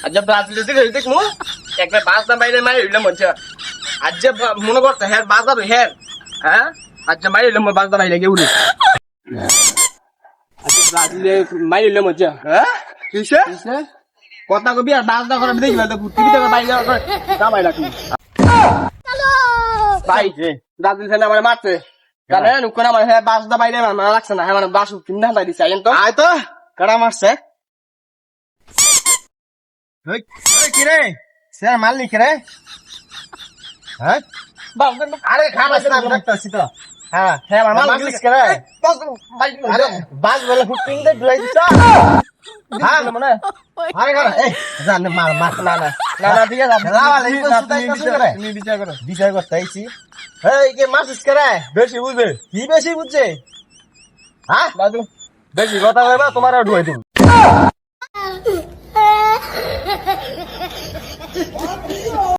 আজ ব্রাজিল থেকে দেখমু একবার বাস না বাইরে মারি হইলাম মজা আজ মনে করতে হ্যাঁ বাস যাবে হ্যাঁ হ্যাঁ আজ মারি হইলাম বাস না বাইরে গেউরে আজ ব্রাজিলে মারি হইলাম মজা হ্যাঁ কিসে কথা কবি আর বাস না করে দেখি তো টিভি থেকে বাইরে যাওয়ার পর কামাই রাখি ভাই ব্রাজিল সেনা মানে মারছে জানেন কোন আমার হ্যাঁ বাস দা বাইরে মারা রাখছে না হ্যাঁ মানে বাস কিনা দাই দিছে আইন তো আয় তো কারা মারছে ওই কি রে স্যার মালিক রে হ্যাঁ আরে খাবার না ডাক্তারছি তো হ্যাঁ হ্যাঁ আমার মাল মালিক রে আরে বাস বলে হুকিং দে ধুই দিছ হ্যাঁ মনে আরে কর এই জান মার মার না না না না ঠিক আছে লাওয়ালে তো সুতাই করে তুমি বিচার করো বিচার করতে আইছি এই কে মারছিস করে বেশি বুঝবে কি বেশি বুঝছে হ্যাঁ দাদু বেশি কথা কইবা তোমারও ঢুই দিন